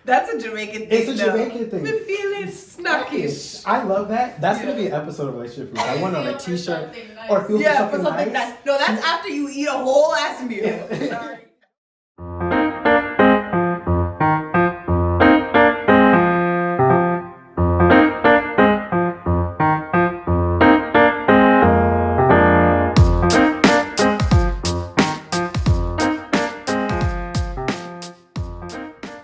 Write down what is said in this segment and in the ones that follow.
That's a Jamaican thing. It's a Jamaican thing. We're feeling snackish. I love that. That's gonna be an episode of Relationship Food. I want on a t-shirt Nice. or feel for something nice. nice. No, that's after you eat a whole ass meal. Sorry.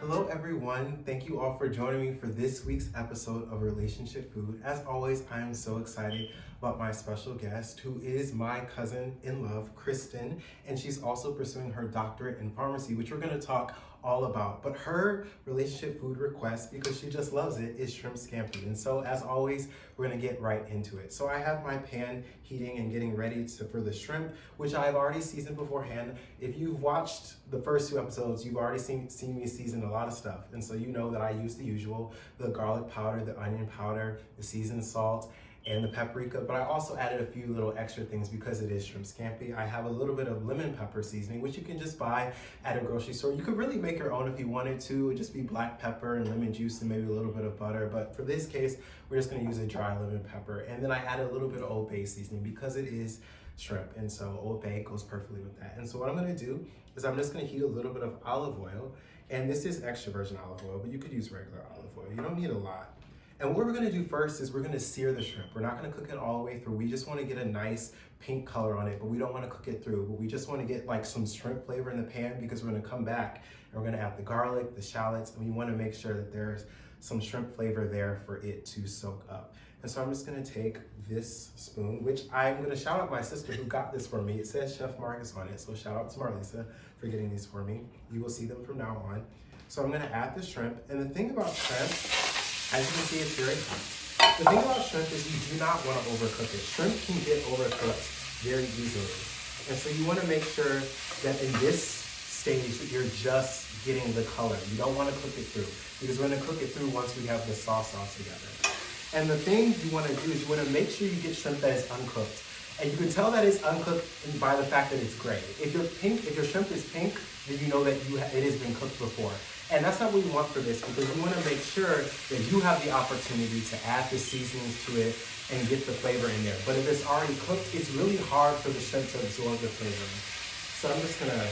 Hello everyone, thank you all for joining me for this week's episode of Relationship Food. As always, I am so excited about my special guest, who is my cousin-in-love, Kristen, and she's also pursuing her doctorate in pharmacy, which we're going to talk all about. But her relationship food request, because she just loves it, is shrimp scampi. And so as always, we're going to get right into it. So I have my pan heating and getting ready for the shrimp, which I've already seasoned beforehand. If you've watched the first two episodes, you've already seen me season a lot of stuff. And so you know that I use the usual, the garlic powder, the onion powder, the seasoned salt, and the paprika, but I also added a few little extra things because it is shrimp scampi. I have a little bit of lemon pepper seasoning, which you can just buy at a grocery store. You could really make your own if you wanted to. It would just be black pepper and lemon juice and maybe a little bit of butter. But for this case, we're just gonna use a dry lemon pepper. And then I added a little bit of Old Bay seasoning because it is shrimp. And so Old Bay goes perfectly with that. And so what I'm gonna do is I'm just gonna heat a little bit of olive oil. And this is extra virgin olive oil, but you could use regular olive oil. You don't need a lot. And what we're gonna do first is we're gonna sear the shrimp. We're not gonna cook it all the way through. We just wanna get a nice pink color on it, but we don't wanna cook it through. But we just wanna get like some shrimp flavor in the pan because we're gonna come back and we're gonna add the garlic, the shallots, and we wanna make sure that there's some shrimp flavor there for it to soak up. And so I'm just gonna take this spoon, which I'm gonna shout out my sister who got this for me. It says Chef Marcus on it, so shout out to Marlisa for getting these for me. You will see them from now on. So I'm gonna add the shrimp, and the thing about shrimp, as you can see, it's very hot. The thing about shrimp is you do not want to overcook it. Shrimp can get overcooked very easily. And so you want to make sure that in this stage that you're just getting the color. You don't want to cook it through because we're going to cook it through once we have the sauce all together. And the thing you want to do is you want to make sure you get shrimp that is uncooked. And you can tell that it's uncooked by the fact that it's gray. If your shrimp is pink, then you know that it has been cooked before. And that's not what we want for this because we want to make sure that you have the opportunity to add the seasonings to it and get the flavor in there. But if it's already cooked, it's really hard for the shrimp to absorb the flavor. So I'm just gonna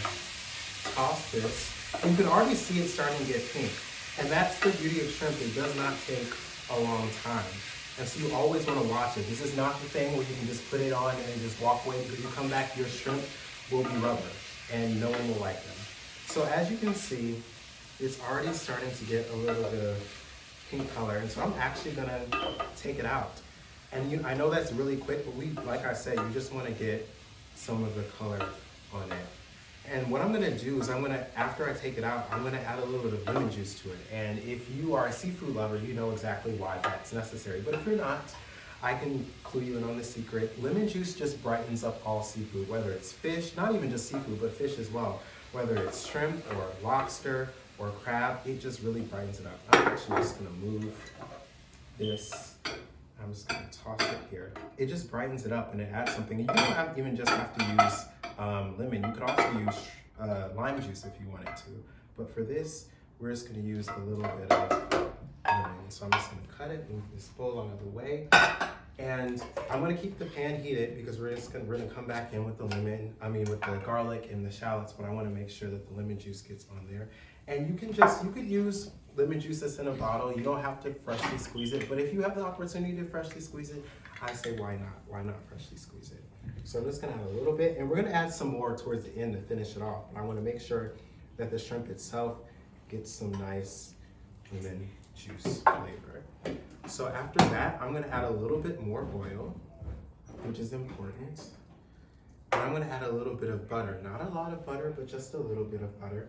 toss this. And you can already see it starting to get pink. And that's the beauty of shrimp. It does not take a long time. And so you always want to watch it. This is not the thing where you can just put it on and then just walk away because you come back, your shrimp will be rubber and no one will like them. So as you can see, it's already starting to get a little bit of pink color. And so I'm actually gonna take it out. And I know that's really quick, but like I said, you just wanna get some of the color on it. And what I'm gonna do is after I take it out, I'm gonna add a little bit of lemon juice to it. And if you are a seafood lover, you know exactly why that's necessary. But if you're not, I can clue you in on the secret. Lemon juice just brightens up all seafood, whether it's fish, not even just seafood, but fish as well. Whether it's shrimp or lobster or crab, it just really brightens it up. I'm actually just gonna move this. I'm just gonna toss it here. It just brightens it up and it adds something. You don't even just have to use lemon. You could also use lime juice if you wanted to. But for this, we're just gonna use a little bit of lemon. So I'm just gonna cut it, move this bowl out of the way. And I'm gonna keep the pan heated because we're gonna come back in with with the garlic and the shallots, but I wanna make sure that the lemon juice gets on there. And you could use lemon juice that's in a bottle. You don't have to freshly squeeze it, but if you have the opportunity to freshly squeeze it, I say why not? Why not freshly squeeze it? So I'm just gonna add a little bit, and we're gonna add some more towards the end to finish it off. But I wanna make sure that the shrimp itself gets some nice lemon juice flavor. So after that, I'm gonna add a little bit more oil, which is important. And I'm gonna add a little bit of butter. Not a lot of butter, but just a little bit of butter,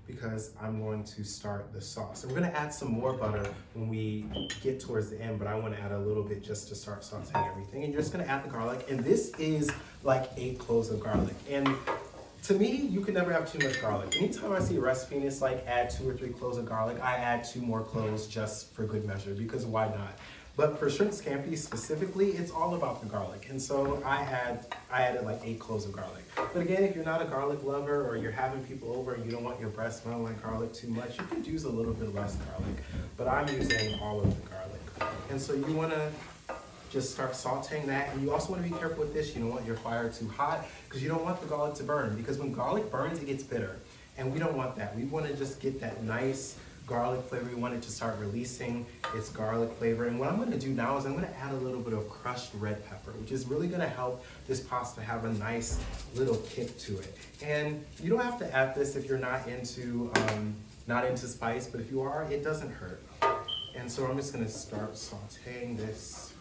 because I'm going to start the sauce. And we're gonna add some more butter when we get towards the end, but I wanna add a little bit just to start sauteing everything. And you're just gonna add the garlic, and this is like 8 cloves of garlic. And to me, you can never have too much garlic. Anytime I see a recipe and it's like add 2 or 3 cloves of garlic, I add 2 more cloves just for good measure, because why not? But for shrimp scampi specifically, it's all about the garlic. And so I added like 8 cloves of garlic. But again, if you're not a garlic lover or you're having people over and you don't want your breast smelling like garlic too much, you could use a little bit less garlic. But I'm using all of the garlic. And so you wanna just start sauteing that. And you also wanna be careful with this. You don't want your fire too hot because you don't want the garlic to burn. Because when garlic burns, it gets bitter. And we don't want that. We wanna just get that nice garlic flavor. We want it to start releasing its garlic flavor. And what I'm gonna do now is I'm gonna add a little bit of crushed red pepper, which is really gonna help this pasta have a nice little kick to it. And you don't have to add this if you're not into spice, but if you are, it doesn't hurt. And so I'm just gonna start sauteing this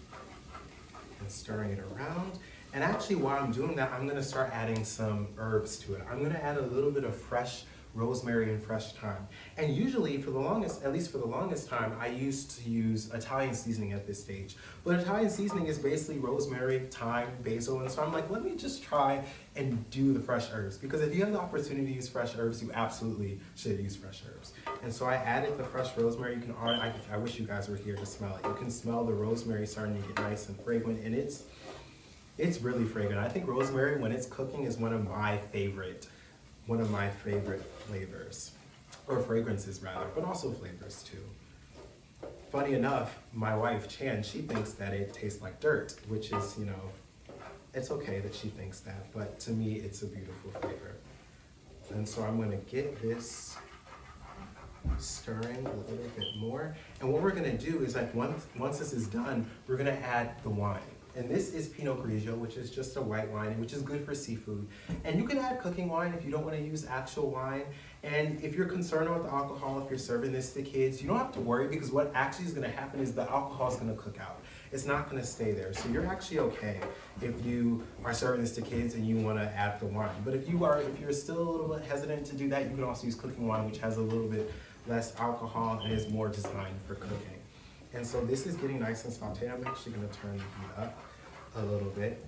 and stirring it around. And actually while I'm doing that, I'm gonna start adding some herbs to it. I'm gonna add a little bit of fresh rosemary and fresh thyme. And usually for the longest, at least for the longest time, I used to use Italian seasoning at this stage. But Italian seasoning is basically rosemary, thyme, basil, and so I'm like, let me just try and do the fresh herbs. Because if you have the opportunity to use fresh herbs, you absolutely should use fresh herbs. And so I added the fresh rosemary. You can, I wish you guys were here to smell it. You can smell the rosemary starting to get nice and fragrant, and it's really fragrant. I think rosemary, when it's cooking, is one of my favorite flavors, or fragrances rather, but also flavors too. Funny enough, my wife Chan, she thinks that it tastes like dirt, which is, it's okay that she thinks that, but to me it's a beautiful flavor. And so I'm gonna get this stirring a little bit more. And what we're gonna do is, like, once this is done, we're gonna add the wine. And this is Pinot Grigio, which is just a white wine, which is good for seafood. And you can add cooking wine if you don't want to use actual wine. And if you're concerned about the alcohol, if you're serving this to kids, you don't have to worry, because what actually is going to happen is the alcohol is going to cook out. It's not going to stay there. So you're actually okay if you are serving this to kids and you want to add the wine. But if you're still a little bit hesitant to do that, you can also use cooking wine, which has a little bit less alcohol and is more designed for cooking. And so this is getting nice and sauteed. I'm actually going to turn the heat up a little bit.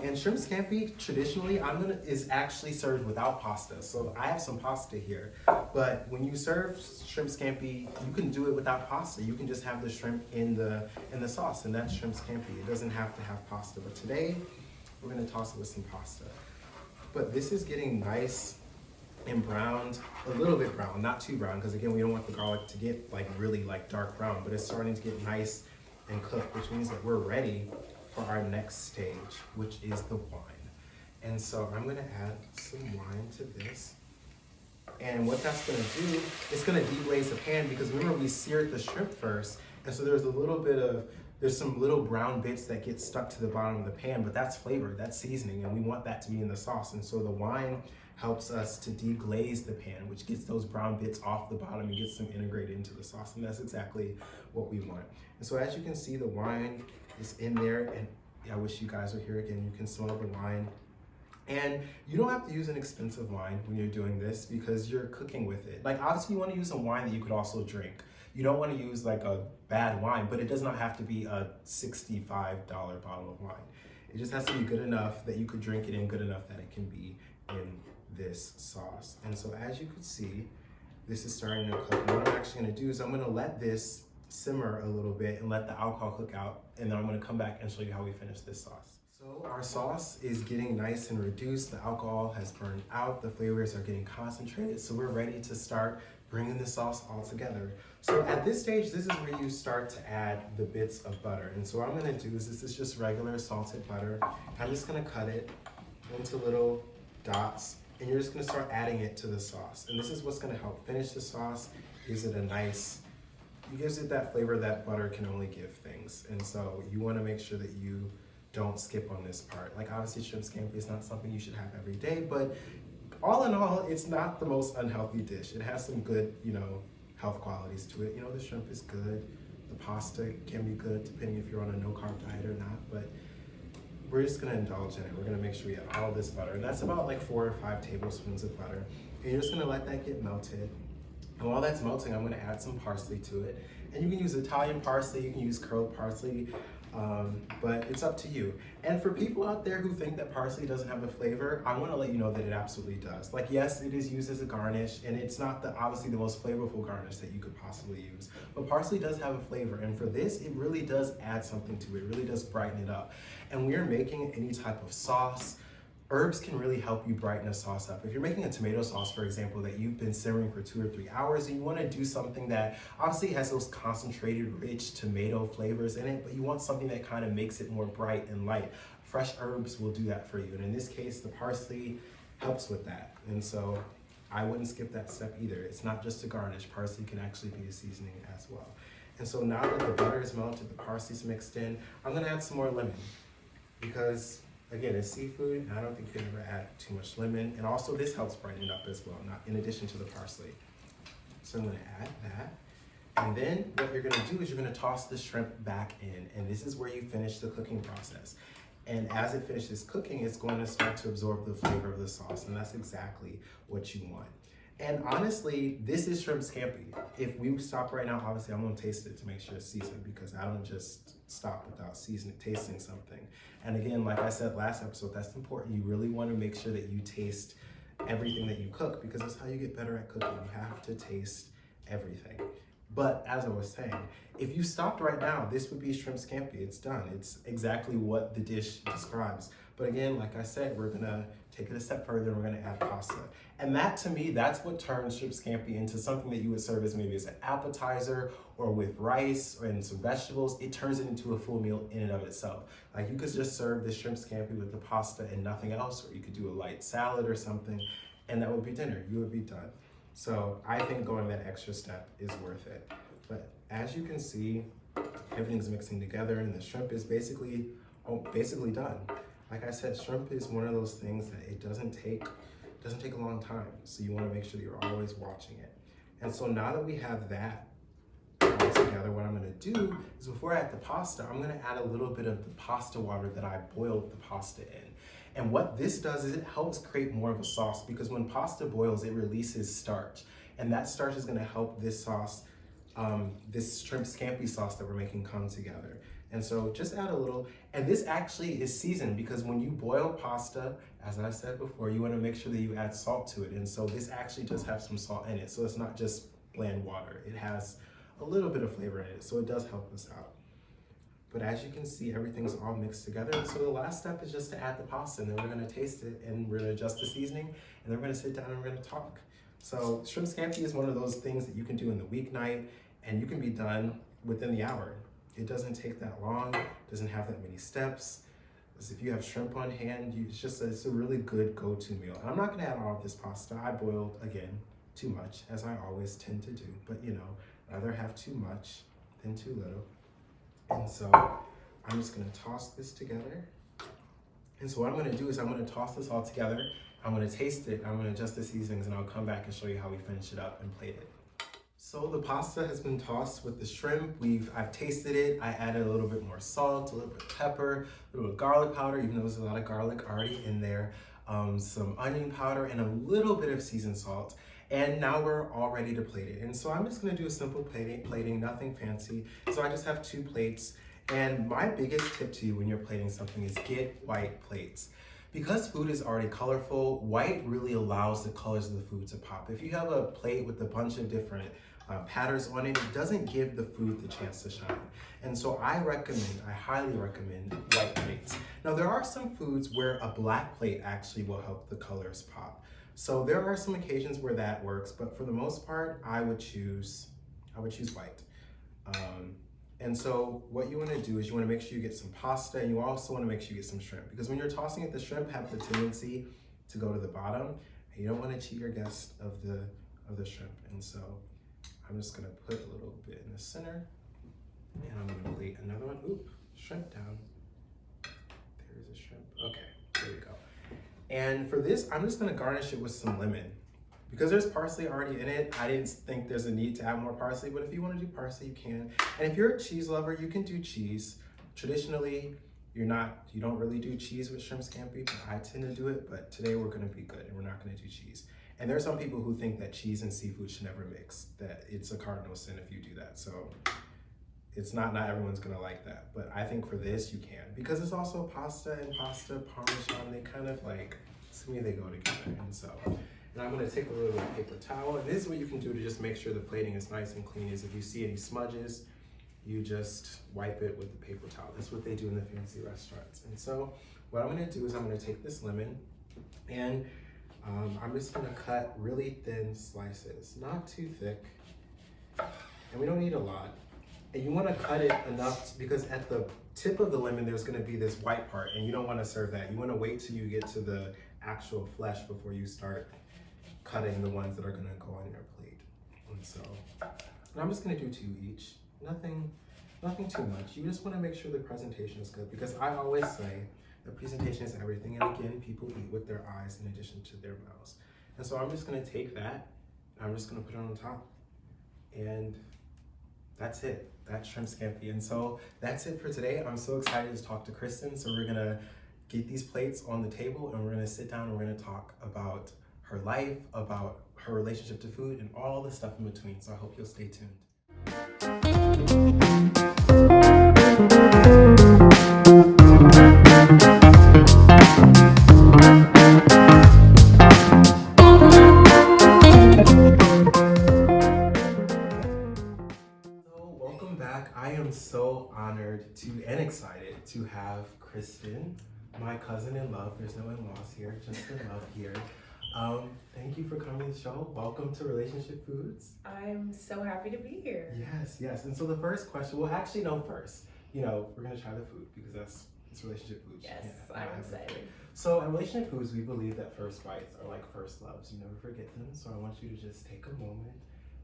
And shrimp scampi, traditionally, is actually served without pasta. So I have some pasta here. But when you serve shrimp scampi, you can do it without pasta. You can just have the shrimp in the sauce, and that's shrimp scampi. It doesn't have to have pasta. But today, we're going to toss it with some pasta. But this is getting nice and browned, a little bit brown, not too brown, because again, we don't want the garlic to get really dark brown, but it's starting to get nice and cooked, which means that we're ready for our next stage, which is the wine. And so I'm gonna add some wine to this. And what that's gonna do, it's gonna deglaze the pan, because remember we seared the shrimp first, and so there's some little brown bits that get stuck to the bottom of the pan, but that's flavor, that's seasoning, and we want that to be in the sauce. And so the wine helps us to deglaze the pan, which gets those brown bits off the bottom and gets them integrated into the sauce, and that's exactly what we want. And so as you can see, the wine is in there, and I wish you guys were here again. You can smell the wine. And you don't have to use an expensive wine when you're doing this, because you're cooking with it. Like, obviously you want to use a wine that you could also drink. You don't want to use like a bad wine, but it does not have to be a $65 bottle of wine. It just has to be good enough that you could drink it, and good enough that it can be in this sauce. And so as you can see, this is starting to cook. And what I'm actually going to do is I'm going to let this simmer a little bit and let the alcohol cook out, and then I'm going to come back and show you how we finish this sauce. So our sauce is getting nice and reduced. The alcohol has burned out. The flavors are getting concentrated. So we're ready to start bringing the sauce all together. So at this stage, this is where you start to add the bits of butter. And so what I'm going to do is, this is just regular salted butter. I'm just going to cut it into little dots, and you're just going to start adding it to the sauce. And this is what's going to help finish the sauce. Gives it that flavor that butter can only give things. And so you want to make sure that you don't skip on this part. Like, obviously shrimp scampi is not something you should have every day, but all in all, it's not the most unhealthy dish. It has some good, health qualities to it. The shrimp is good. The pasta can be good depending if you're on a no-carb diet or not, but we're just gonna indulge in it. We're gonna make sure we have all this butter, and that's about like 4 or 5 tablespoons of butter. And you're just gonna let that get melted. And while that's melting, I'm gonna add some parsley to it. And you can use Italian parsley, you can use curled parsley. But it's up to you. And for people out there who think that parsley doesn't have a flavor, I want to let you know that it absolutely does. Like, yes, it is used as a garnish, and it's not obviously the most flavorful garnish that you could possibly use, but parsley does have a flavor, and for this, it really does add something to it. It really does brighten it up. And when you're making any type of sauce, herbs can really help you brighten a sauce up. If you're making a tomato sauce, for example, that you've been simmering for 2 or 3 hours, and you want to do something that obviously has those concentrated, rich tomato flavors in it, but you want something that kind of makes it more bright and light, fresh herbs will do that for you. And in this case, the parsley helps with that. And so I wouldn't skip that step either. It's not just a garnish. Parsley can actually be a seasoning as well. And so now that the butter is melted, the parsley's mixed in, I'm going to add some more lemon because again, it's seafood, and I don't think you can ever add too much lemon. And also this helps brighten it up as well, not in addition to the parsley. So I'm gonna add that. And then what you're gonna do is you're gonna toss the shrimp back in, and this is where you finish the cooking process. And as it finishes cooking, it's going to start to absorb the flavor of the sauce, and that's exactly what you want. And honestly, this is shrimp scampi. If we stop right now, obviously I'm gonna taste it to make sure it's seasoned because I don't just stop without tasting something. And again, like I said last episode, that's important. You really wanna make sure that you taste everything that you cook because that's how you get better at cooking. You have to taste everything. But as I was saying, if you stopped right now, this would be shrimp scampi. It's done. It's exactly what the dish describes. But again, like I said, we're gonna take it a step further and we're gonna add pasta. And that to me, that's what turns shrimp scampi into something that you would serve as maybe as an appetizer or with rice and some vegetables. It turns it into a full meal in and of itself. Like you could just serve the shrimp scampi with the pasta and nothing else, or you could do a light salad or something, and that would be dinner. You would be done. So I think going that extra step is worth it. But as you can see, everything's mixing together and the shrimp is basically done. Like I said, shrimp is one of those things that it doesn't take a long time. So you want to make sure that you're always watching it. And so now that we have that all together, what I'm going to do is before I add the pasta, I'm going to add a little bit of the pasta water that I boiled the pasta in. And what this does is it helps create more of a sauce because when pasta boils, it releases starch. And that starch is going to help this sauce, this shrimp scampi sauce that we're making come together. And so just add a little, and this actually is seasoned because when you boil pasta, as I said before, you want to make sure that you add salt to it. And so this actually does have some salt in it. So it's not just bland water. It has a little bit of flavor in it. So it does help us out. But as you can see, everything's all mixed together. And so the last step is just to add the pasta, and then we're going to taste it, and we're going to adjust the seasoning, and then we're going to sit down and we're going to talk. So shrimp scampi is one of those things that you can do in the weeknight, and you can be done within the hour. It doesn't take that long, doesn't have that many steps. Because if you have shrimp on hand, it's a really good go-to meal. And I'm not going to add all of this pasta. I boiled, again, too much, as I always tend to do. But you know, rather have too much than too little. And so I'm just gonna toss this together. And so what I'm gonna do is I'm gonna toss this all together. I'm gonna taste it, I'm gonna adjust the seasonings, and I'll come back and show you how we finish it up and plate it. So the pasta has been tossed with the shrimp. I've tasted it. I added a little bit more salt, a little bit of pepper, a little bit of garlic powder, even though there's a lot of garlic already in there, some onion powder, and a little bit of seasoned salt. And now we're all ready to plate it. And so I'm just gonna do a simple plating, nothing fancy. So I just have 2 plates. And my biggest tip to you when you're plating something is get white plates. Because food is already colorful, white really allows the colors of the food to pop. If you have a plate with a bunch of different patterns on it, it doesn't give the food the chance to shine. And so I highly recommend white plates. Now there are some foods where a black plate actually will help the colors pop. So there are some occasions where that works, but for the most part, I would choose white. And so what you want to do is you want to make sure you get some pasta, and you also want to make sure you get some shrimp, because when you're tossing it, the shrimp have the tendency to go to the bottom, and you don't want to cheat your guest of the shrimp. And so I'm just going to put a little bit in the center, and I'm going to plate another one. Oop, shrimp down. There's a shrimp. Okay, there we go. And for this, I'm just gonna garnish it with some lemon. Because there's parsley already in it, I didn't think there's a need to add more parsley, but if you wanna do parsley, you can. And if you're a cheese lover, you can do cheese. Traditionally, you don't really do cheese with shrimp scampi, but I tend to do it, but today we're gonna be good and we're not gonna do cheese. And there are some people who think that cheese and seafood should never mix, that it's a cardinal sin if you do that. So it's not everyone's gonna like that. But I think for this you can, because it's also pasta and pasta parmesan. They kind of like, to me, they go together. And so, and I'm gonna take a little bit of paper towel. And this is what you can do to just make sure the plating is nice and clean. Is if you see any smudges, you just wipe it with the paper towel. That's what they do in the fancy restaurants. And so what I'm gonna do is I'm gonna take this lemon and I'm just gonna cut really thin slices, not too thick. And we don't need a lot. And you wanna cut it enough because at the tip of the lemon, there's gonna be this white part and you don't wanna serve that. You wanna wait till you get to the actual flesh before you start cutting the ones that are gonna go on your plate. And so, and I'm just gonna do 2 each. Nothing too much. You just wanna make sure the presentation is good, because I always say the presentation is everything. And again, people eat with their eyes in addition to their mouths. And so I'm just gonna take that and I'm just gonna put it on top. And that's it. That's shrimp scampi. And so that's it for today. I'm so excited to talk to Kristen. So we're gonna get these plates on the table and we're gonna sit down and we're gonna talk about her life, about her relationship to food, and all the stuff in between. So I hope you'll stay tuned. Welcome back. I am so honored to and excited to have Kristen, my cousin in love. There's no in-laws here, just in love here. Thank you for coming to the show. Welcome to Relationship Foods. I'm so happy to be here. Yes. And so the first question, well, actually, no, first, we're gonna try the food because it's Relationship Foods. Yes, I'm excited. So at Relationship Foods, we believe that first bites are like first loves. You never forget them. So I want you to just take a moment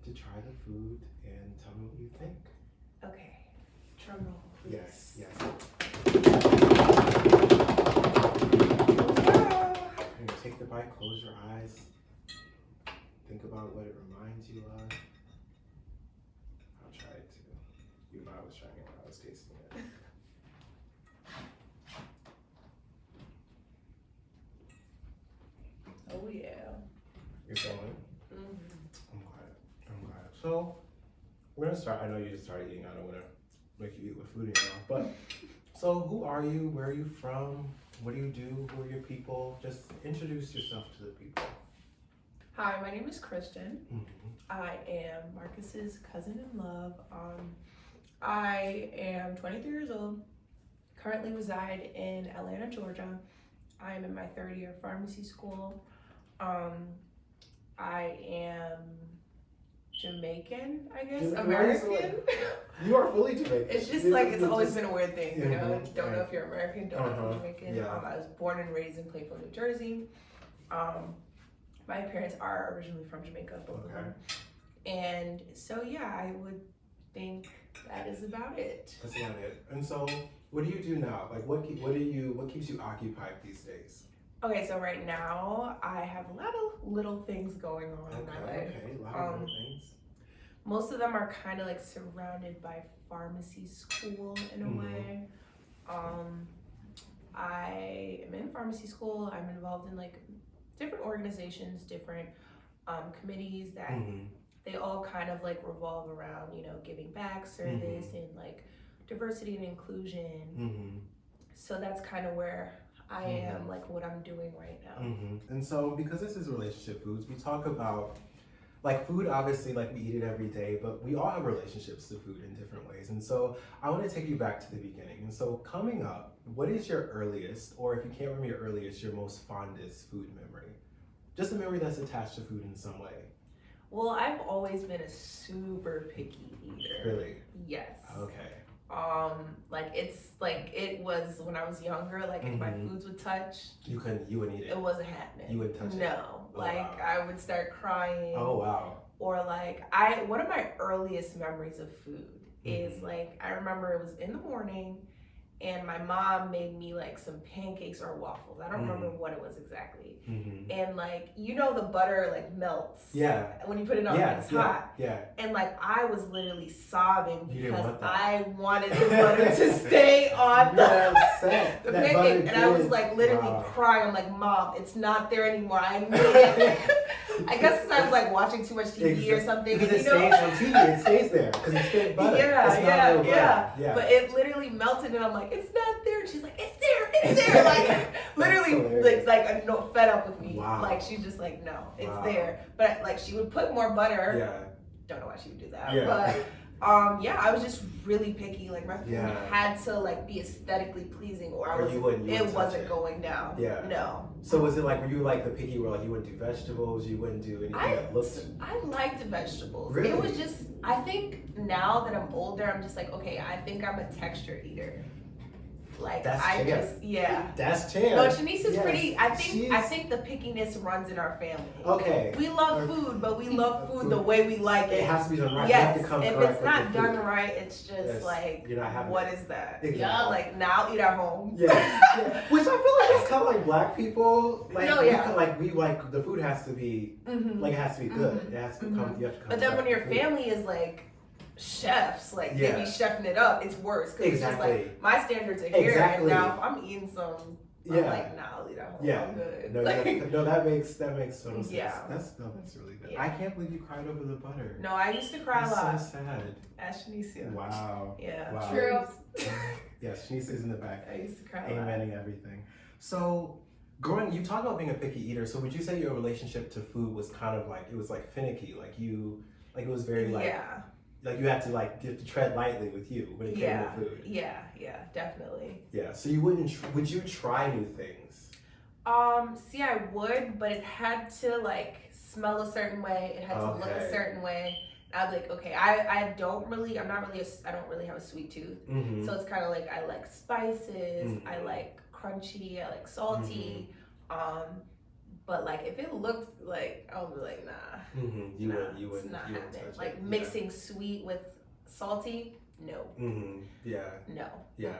to try the food and tell me what you think. Okay, drum roll, please. Yes. Oh, Take the bite, close your eyes. Think about what it reminds you of. I'll try it too. Even though I was trying it when I was tasting it. oh yeah. You're going? Mm-hmm. I'm glad. So, we're gonna start. I know you just started eating. I don't wanna make you eat with food in your mouth. But, so who are you? Where are you from? What do you do? Who are your people? Just introduce yourself to the people. Hi, my name is Kristen. Mm-hmm. I am Marcus's cousin in love. I am 23 years old, currently reside in Atlanta, Georgia. I am in my 3rd year of pharmacy school. I am Jamaican, I guess, American. You are fully Jamaican. It's just like, it's always been a weird thing, you know? Mhm, Don't know right. if you're American, don't know if you're Jamaican. Yeah. I was born and raised in Plainfield, New Jersey. My parents are originally from Jamaica, both of them. And so, yeah, I would think that is about it. That's about it. And so, what do you do now? Like, what keeps you occupied these days? Okay, so right now, I have a lot of little things going on in my life. Okay, a lot of little things. Most of them are kind of like surrounded by pharmacy school in a way. I am in pharmacy school. I'm involved in like different organizations, different committees that they all kind of like revolve around, giving back service and like diversity and inclusion. So that's kind of where I am, like what I'm doing right now. And so, because this is Relationship Foods, we talk about like food, obviously, like we eat it every day, but we all have relationships to food in different ways. And so I want to take you back to the beginning. And so coming up, what is your earliest, or if you can't remember your earliest, your most fondest food memory? Just a memory that's attached to food in some way. Well, I've always been a super picky eater. Really? Yes. Okay. It was when I was younger, like if my foods would touch, you wouldn't eat it. It wasn't happening. You wouldn't touch it? No. Oh, wow. I would start crying. Oh, wow. Or one of my earliest memories of food is like, I remember it was in the morning and my mom made me like some pancakes or waffles. I don't remember what it was exactly. And like, the butter like melts. Yeah. When you put it on, it's hot. Yeah. And like, I was literally sobbing You didn't because want that. I wanted the butter to stay on the pancake. And I was like literally crying. I'm like, Mom, it's not there anymore. I made it. I guess because I was like watching too much TV or something. Because it stays on TV, it stays there. Because it's fake butter. Yeah. But it literally melted, and I'm like, it's not there. And she's like, it's there. Like literally, like no, fed up with me. Wow. Like she's just like, no, it's there. But like she would put more butter. Yeah. Don't know why she would do that. Yeah. But I was just really picky. Like my food had to like be aesthetically pleasing, or it wasn't going down. Yeah. No. So was it like, were you like the picky where like you wouldn't do vegetables, you wouldn't do anything that looked? I liked vegetables. Really? It was just, I think now that I'm older, I'm just like, okay, I think I'm a texture eater. Like That's That's Chan. No, Shanice is pretty. I think the pickiness runs in our family. Okay. We love food, but we love food the way we like it. It has to be done right. Yes. If it's not done right, it's just like, you're not having what is that? Exactly. Yeah. Like now eat at home. Yeah. Which I feel like it's kind of like Black people. Like we like the food has to be like it has to be good. It has to come. You have to come. But then when your family is like chefs, like they be chefing it up, it's worse because it's just like my standards are here, and now if I'm eating some, I'm like, nah, I'll eat at home. I'm good. No, that makes total sense. Yeah. That's really good. I can't believe you cried over the butter. No, I used to cry a lot. So sad. Ask Shanice. Wow. Yeah. Wow. True. Yes, Shanice is in the back. I used to cry a lot. Amening everything. So, you talk about being a picky eater. So, would you say your relationship to food was kind of like, it was like finicky? Like it was very like like you had to tread lightly with you when it came to food. Yeah, definitely. Yeah. So would you try new things? See, I would, but it had to like smell a certain way. It had to look a certain way. I'd be like, okay, I don't really have a sweet tooth. So it's kind of like I like spices, I like crunchy, I like salty. But like if it looked like, I would be like, nah. You wouldn't not touch happening. Like mixing sweet with salty, no. Yeah. No. Yeah.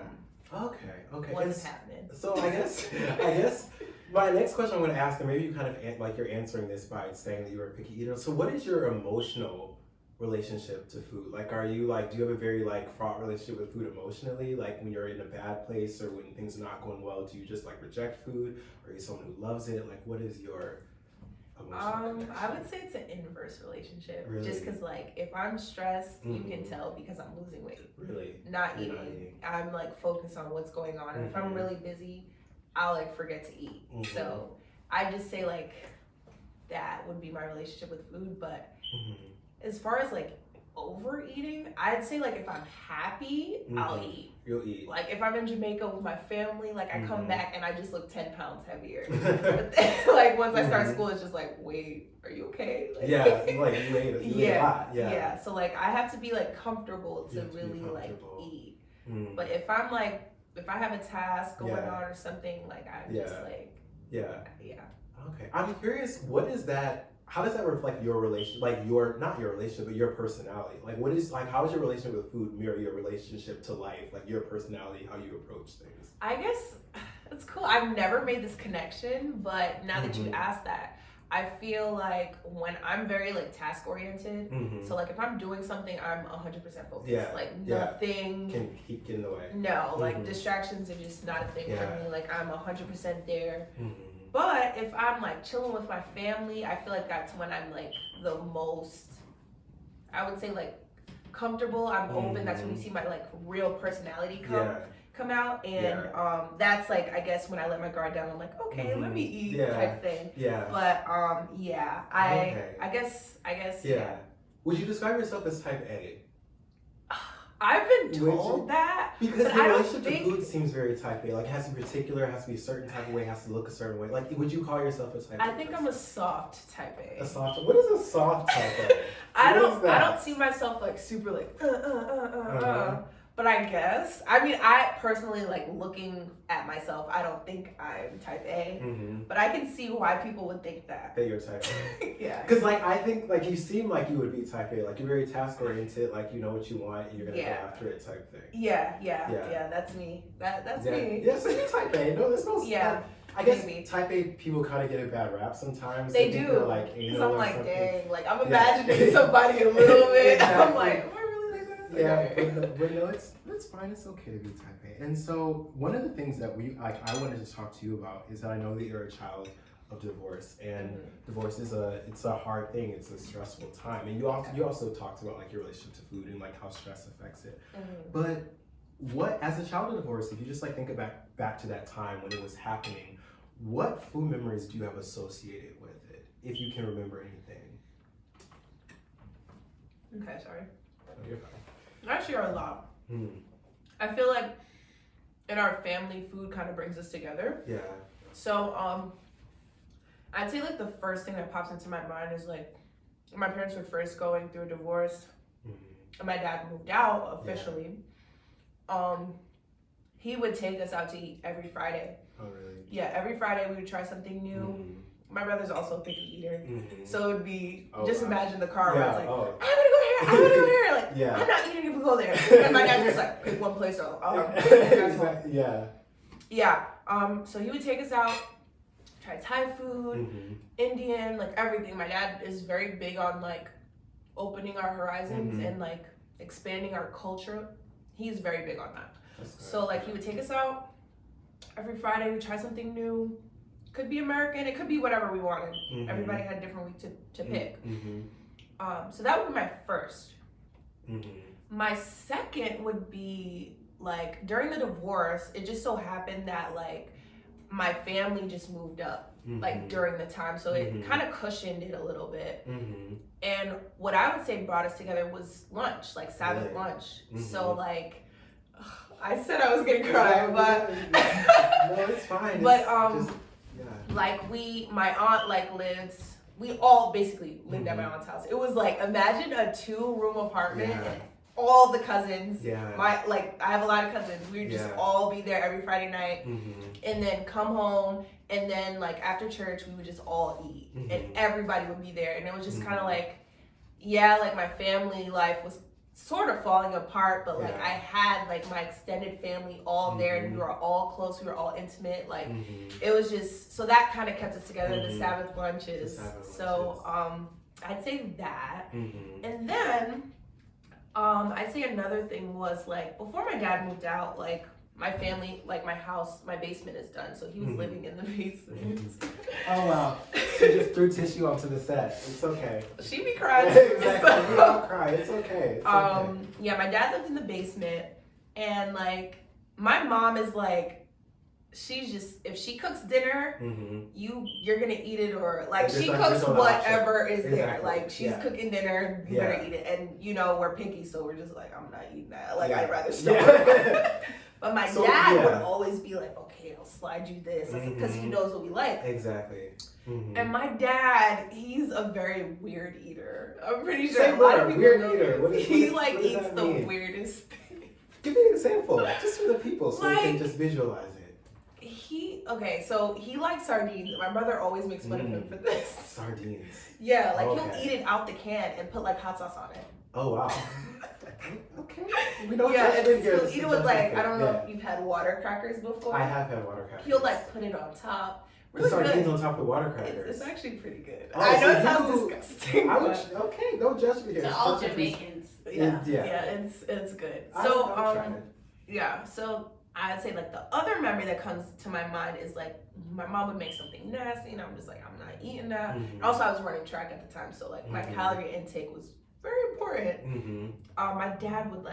Okay. Wasn't happening. So I guess my next question I'm going to ask, and maybe you kind of like you're answering this by saying that you're a picky eater. So what is your emotional relationship to food? Like, do you have a very like fraught relationship with food emotionally? Like when you're in a bad place or when things are not going well, do you just like reject food? Or are you someone who loves it? Like, what is your emotional I would say it's an inverse relationship. Really? Just because like if I'm stressed, you can tell because I'm losing weight. Really? Not eating. I'm like focused on what's going on. And if I'm really busy, I'll like forget to eat. So I just say like that would be my relationship with food. But as far as like overeating, I'd say like if I'm happy, I'll eat. You'll eat. Like if I'm in Jamaica with my family, like I come back and I just look 10 pounds heavier. But then, like once I start school, it's just like, wait, are you okay? Like, like you ate a lot. Yeah. So like I have to be like comfortable to really like eat. But if I'm like, if I have a task going on or something, like I'm just like, Okay. I'm curious, how does that reflect your relationship, like not your relationship, but your personality? Like how is your relationship with food mirror your relationship to life? Like your personality, how you approach things? I guess it's cool. I've never made this connection, but now that you asked that, I feel like when I'm very like task oriented, so like if I'm doing something, I'm 100% focused. Like nothing can get in the way. No, like distractions are just not a thing for me. Like I'm 100% there. But if I'm like chilling with my family, I feel like that's when I'm like the most, I would say like comfortable. I'm open. That's when you see my like real personality come out. And that's like, I guess when I let my guard down, I'm like, okay, let me eat type thing. But I guess. Would you describe yourself as type A? I've been told that. Because your relationship to food seems very type A. Like it has to be particular, it has to be a certain type of way, it has to look a certain way. Like would you call yourself a type A? I think I'm a soft type A. A soft? What is a soft type A? I don't see myself like super like But I guess, I mean, I personally like looking at myself, I don't think I'm type A, but I can see why people would think that. That you're type A. Yeah. Because like, I think like you seem like you would be type A, like you're very task oriented, like you know what you want and you're going to go after it type thing. Yeah, that's me. That's me. Yeah, so you're type A. No, there's no... Yeah. I guess type A people kind of get a bad rap sometimes. They do. They're like, because I'm like, dang, like I'm imagining somebody a little bit. I'm like, am I really like that? Yeah, but no, it's fine. It's okay to be type A. And so one of the things that I wanted to talk to you about is that I know that you're a child of divorce, and divorce is it's a hard thing. It's a stressful time, and you also talked about like your relationship to food and like how stress affects it. But what, as a child of divorce, if you just like think back to that time when it was happening, what food memories do you have associated with it, if you can remember anything? Okay, sorry. Oh, you're fine. Actually, are a lot. I feel like in our family, food kind of brings us together. Yeah. So, I'd say like the first thing that pops into my mind is like my parents were first going through a divorce, and my dad moved out officially. He would take us out to eat every Friday. Oh, really? Yeah, every Friday we would try something new. My brother's also a picky eater, so it would be imagine the car where it's like, I'm gonna go here, like I'm not eating if we go there. And my dad just like pick one place so so he would take us out, try Thai food, Indian, like everything. My dad is very big on like opening our horizons and like expanding our culture. He's very big on that. So like he would take us out every Friday. We try something new. Could be American. It could be whatever we wanted. Everybody had a different week to pick. So that would be my first. My second would be like during the divorce. It just so happened that like my family just moved up like during the time, so it kind of cushioned it a little bit. And what I would say brought us together was lunch, like Sabbath lunch. So like. I said I was gonna cry, but no, it's fine. But like my aunt like we all basically lived at my aunt's house. It was like, imagine a 2-room apartment and all the cousins. I have a lot of cousins. We would just all be there every Friday night, and then come home, and then like after church we would just all eat, and everybody would be there, and it was just kind of like, like my family life was sort of falling apart, but like I had like my extended family all there, and we were all close, we were all intimate, like it was just, so that kind of kept us together. The Sabbath lunches. I'd say that. And then I'd say another thing was like before my dad moved out, like my family, like my house, my basement is done, so he was living in the basement. Oh wow! She just threw tissue onto the set. It's okay. She be crying. Exactly. We all cry. It's okay. It's okay. Yeah, my dad lived in the basement, and like my mom is like, she's just, if she cooks dinner, you're gonna eat it, or like she cooks whatever is there. Like she's cooking dinner, you better eat it. And you know we're picky, so we're just like, I'm not eating that. Like I'd rather stop. But my dad would always be like, okay, I'll slide you this, because he knows what we like. Exactly. And my dad, he's a very weird eater. I'm pretty sure Say a lot of people weird know eater. he like eats the weirdest thing. Give me an example, just for the people, so we can just visualize it. So he likes sardines. My brother always makes fun of him for this. Sardines. Yeah, like he'll eat it out the can and put like hot sauce on it. Oh wow. Okay. We know he'll eat it with like, I don't know if you've had water crackers before. I have had water crackers. He'll like put it on top. Really the sardines on top of the water crackers. It's actually pretty good. Oh, I know it sounds disgusting. Okay, don't judge me here. To all Jamaicans. It's good. So I'd say like the other memory that comes to my mind is like my mom would make something nasty, and I'm just like, I'm not eating that. And also I was running track at the time, so like my calorie intake was very important. My dad would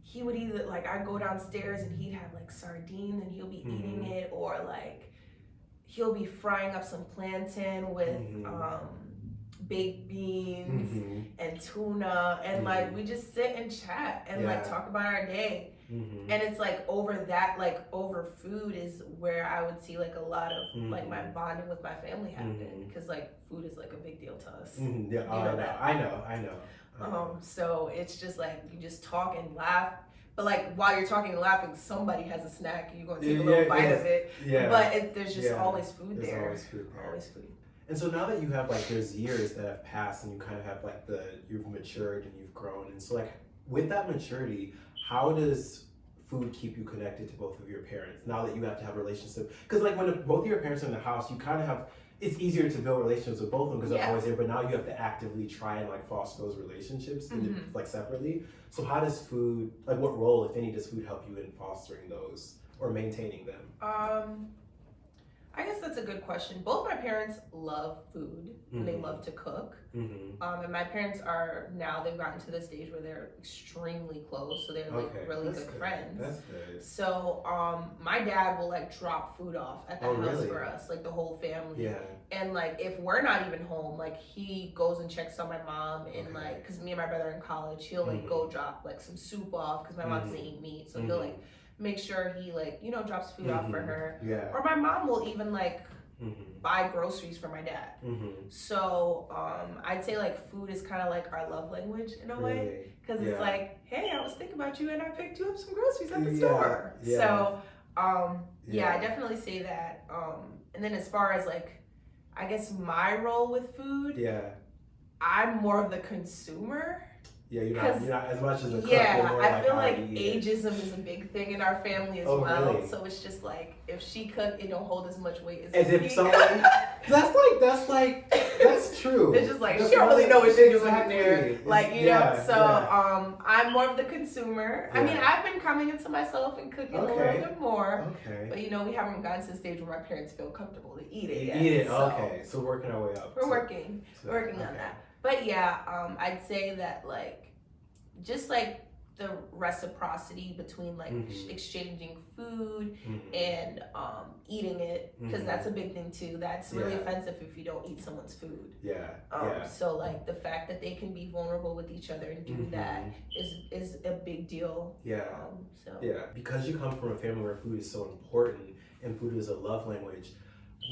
he would either I'd go downstairs and he'd have like sardines and he'll be eating it, or like he'll be frying up some plantain with baked beans and tuna, and like we just sit and chat and like talk about our day. And it's like over that, like over food is where I would see like a lot of like my bonding with my family happen, because like food is like a big deal to us. I know. So it's just like you just talk and laugh, but like while you're talking and laughing, somebody has a snack and you're gonna take a little bite of it. But there's just always food there. Always food there. Always food. And so now that you have like, there's years that have passed and you kind of have like you've matured and you've grown, and so like with that maturity, how does food keep you connected to both of your parents now that you have to have a relationship? Because like when both of your parents are in the house, you kind of have, it's easier to build relationships with both of them because they're always there, but now you have to actively try and like foster those relationships like separately. So how does food, like what role, if any, does food help you in fostering those or maintaining them? I guess that's a good question. Both my parents love food and they love to cook. And my parents they've gotten to the stage where they're extremely close, so they're like really good friends. That's good. So my dad will like drop food off at the house for us, like the whole family. Yeah. And like if we're not even home, like he goes and checks on my mom, and like because me and my brother are in college, he'll like go drop like some soup off because my mom doesn't eat meat, so he'll like make sure he like drops food off for her. Yeah. Or my mom will even like buy groceries for my dad. So I'd say like food is kind of like our love language in a way, because it's like, hey, I was thinking about you and I picked you up some groceries at the store. So I definitely say that. And then as far as like, I guess my role with food, I'm more of the consumer. Yeah, you're not as much as a cook. Yeah, I feel like ageism is a big thing in our family as well. Really? So it's just like if she cooked, it don't hold as much weight as if someone. That's true. It's just like she don't really know what she's doing in there. Like know. So I'm more of the consumer. I mean, I've been coming into myself and cooking a little bit more. Okay. But we haven't gotten to the stage where my parents feel comfortable to eat it yet. Eat it. Okay. So working our way up. We're working on that. But I'd say that like, just like the reciprocity between like exchanging food and eating it, because that's a big thing too. That's really offensive if you don't eat someone's food. So like the fact that they can be vulnerable with each other and do that is a big deal. Because you come from a family where food is so important and food is a love language.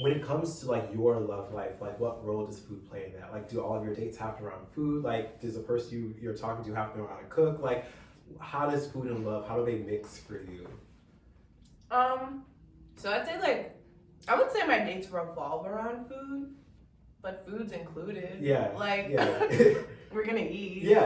When it comes to like your love life, like what role does food play in that? Like, do all of your dates happen around food? Like, does the person you're talking to have to know how to cook? Like, how does food and love, how do they mix for you? So I'd say like, I would say my dates revolve around food, but food's included. We're gonna eat.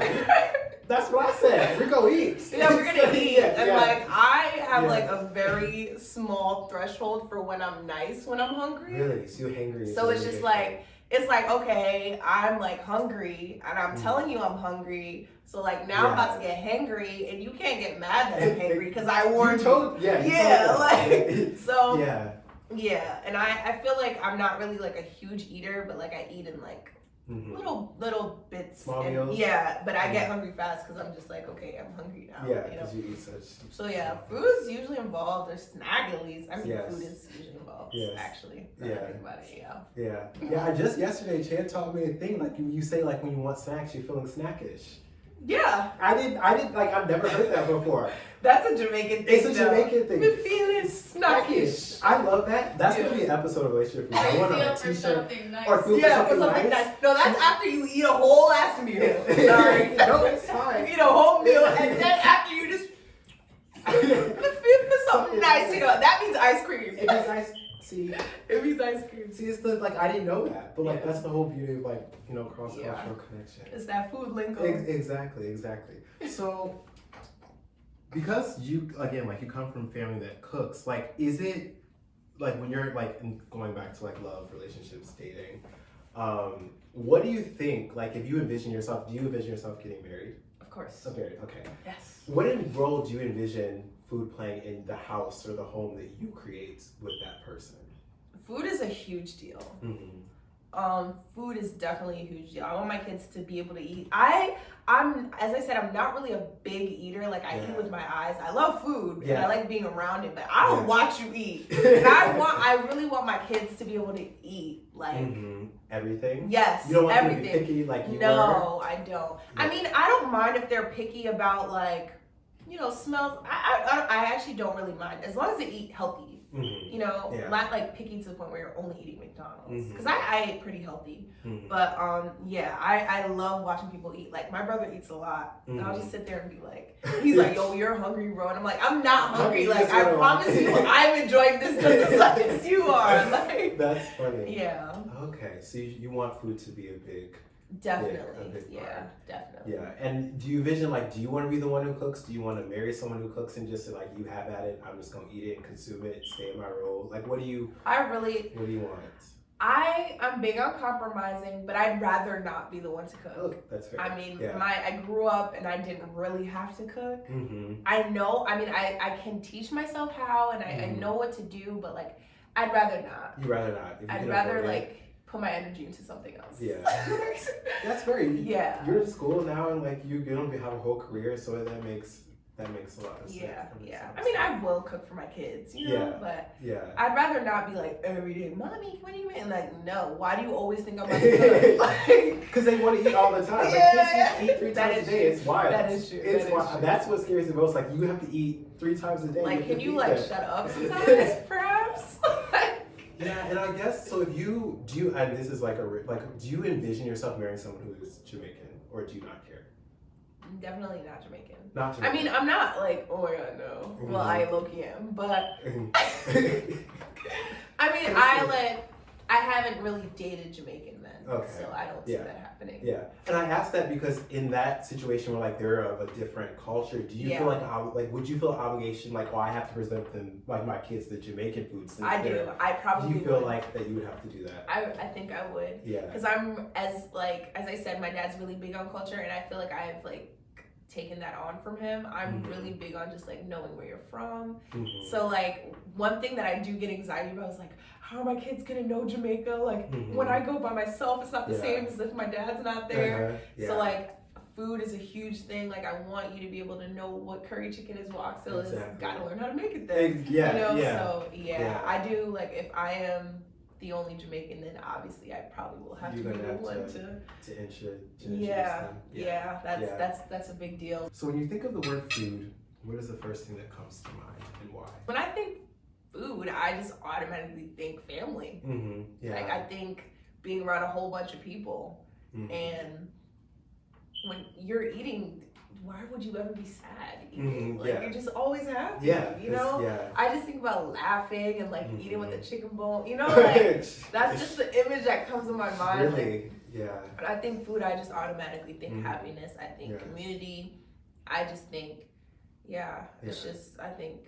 That's what I said. We're gonna eat. We're gonna eat. Like I have like a very small threshold for when I'm nice, when I'm hungry. Really? So you're hungry. So it's just like, okay, I'm like hungry and I'm telling you I'm hungry. So like now I'm about to get hangry and you can't get mad that I'm hangry because I warned you. And I feel like I'm not really like a huge eater, but like I eat in like little bits. Small meals? But I get hungry fast because I'm just like, okay, I'm hungry now. Because you eat such. So food's usually involved, or snack at least. I mean, food is usually involved, actually. Think about it, I just yesterday, Chan taught me a thing, like you say like when you want snacks, you're feeling snackish. I did like, I've never heard that before. That's a Jamaican thing. It's a Jamaican thing. We're feeling snackish. I love that. That's gonna be an episode of Relationship Food. I want a t-shirt something nice. Or feel for something nice. No, that's after you eat a whole ass meal. Sorry. No, it's fine. You eat a whole meal and then after you just feel for something nice. That means ice cream. It means ice. See, it means ice cream. See, it's the like I didn't know that, but like that's the whole beauty of like cross-cultural connection. It's that food lingo. Exactly. So, because you you come from a family that cooks, like is it like when you're like going back to like love, relationships, dating, what do you think? Like if you envision yourself, do you envision yourself getting married? Of course. Married. Okay. Yes. What role do you envision food playing in the house or the home that you create with that person? Food is a huge deal. Food is definitely a huge deal. I want my kids to be able to eat. I'm as I said, I'm not really a big eater. Like I eat with my eyes. I love food and I like being around it, but I don't watch you eat. And I really want my kids to be able to eat like everything. Yes, you don't want everything. them to be picky like you No, I don't. I mean, I don't mind if they're picky about like smells. I actually don't really mind as long as they eat healthy. Not like picky to the point where you're only eating McDonald's. Because I ate pretty healthy. But I love watching people eat. Like my brother eats a lot. And I'll just sit there and be like, he's like, yo, you're hungry, bro. And I'm like, I'm not hungry. Like I promise you, I'm enjoying this just as much as you are. Like that's funny. Yeah. Okay, so you want food to be a big. Definitely. Definitely. Yeah. And do you vision do you want to be the one who cooks? Do you want to marry someone who cooks and just like you have at it? I'm just gonna eat it and consume it, stay in my role. Like what do you what do you want? I'm big on compromising, but I'd rather not be the one to cook. Okay, that's fair. I mean, I grew up and I didn't really have to cook. I know, I mean, I can teach myself how and I know what to do, but like I'd rather not. You'd rather not. If you I'd can rather avoid it. like put my energy into something else. Yeah. That's very. Yeah. You're in school now, and like you're gonna have a whole career, so that makes a lot of sense. Yeah, That makes yeah. sense. I mean, I will cook for my kids, you know, but Yeah. I'd rather not be like every day, mommy, what do you mean? Like, no. Why do you always think I'm about to cook? Like, Because they want to eat all the time. Yeah. Like kids eat 3 That times is a day. true. It's wild. That is true. It's That is wild. true. That's what scares the most. Like you have to eat 3 times a day. like, can you feed like them. shut up sometimes, perhaps? Yeah, and I guess so. If you do, and this is like do you envision yourself marrying someone who is Jamaican, or do you not care? Definitely not Jamaican. Not I Jamaican. mean, I'm not like, oh my god, no. Well, I low-key am, but I mean, I haven't really dated Jamaican men, Okay. so I don't see that happening. Yeah, and I asked that because in that situation where like they're of a different culture, do you feel like would you feel an obligation like, oh, I have to present them like my kids the Jamaican food? Since I do. I probably do you feel would. like that you would have to do that? I think I would. Yeah. Because I'm as I said, my dad's really big on culture, and I feel like I've like taken that on from him. I'm really big on just like knowing where you're from. So like one thing that I do get anxiety about is like, how are my kids gonna know Jamaica? Like when I go by myself, it's not the same as if my dad's not there. So like food is a huge thing. Like I want you to be able to know what curry chicken is, wok-still is. Gotta learn how to make it then. Yeah, you know? yeah. So yeah, I do. Like if I am the only Jamaican, then obviously I probably will have to be the one to introduce them. That's a big deal. So when you think of the word food, what is the first thing that comes to mind and why? When I think food, I just automatically think family. Like I think being around a whole bunch of people, and when you're eating, why would you ever be sad eating? Like you're just always happy. You know? I just think about laughing and like eating with a chicken bone. You know, like that's just the image that comes to my mind. Really? Like, but I think food, I just automatically think happiness. I think community. I just think, it's just, I think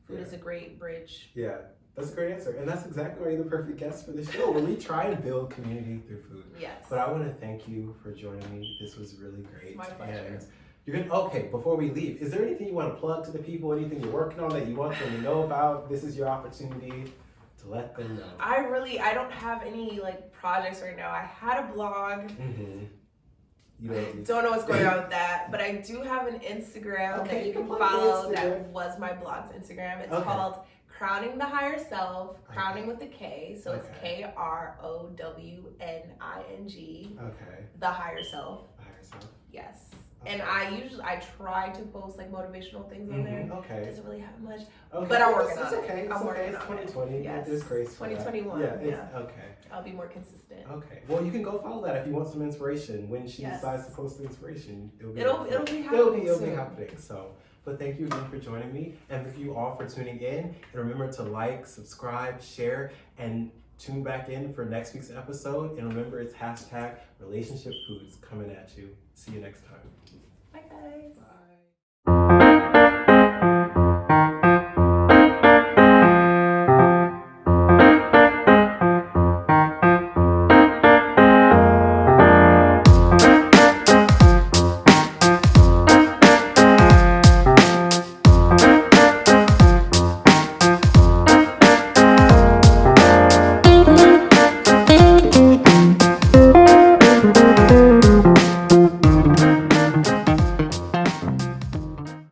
food is a great bridge. Yeah. That's a great answer. And that's exactly why you're the perfect guest for the show, where we try and build community through food. Yes. But I want to thank you for joining me. This was really great. It's my pleasure. And okay, before we leave, is there anything you want to plug to the people, anything you're working on that you want them to know about? This is your opportunity to let them know. I don't have any like projects right now. I had a blog. Don't know what's going on with that, but I do have an Instagram that you can follow. That was my blog's Instagram. It's called Crowning the Higher Self, crowning with a K, so it's KROWNING. The Higher Self. Yes. And I try to post like motivational things on there. It doesn't really have much, but I'm working on it. I'm working on it. 2020. Yes. There's grace. 2021. Okay. I'll be more consistent. Okay. Well, you can go follow that if you want some inspiration. When she decides to post the inspiration, it'll be happening. It'll be happening. So. But thank you again for joining me, and thank you all for tuning in. And remember to like, subscribe, share, and tune back in for next week's episode. And remember, it's #RelationshipFoods coming at you. See you next time. Bye, guys.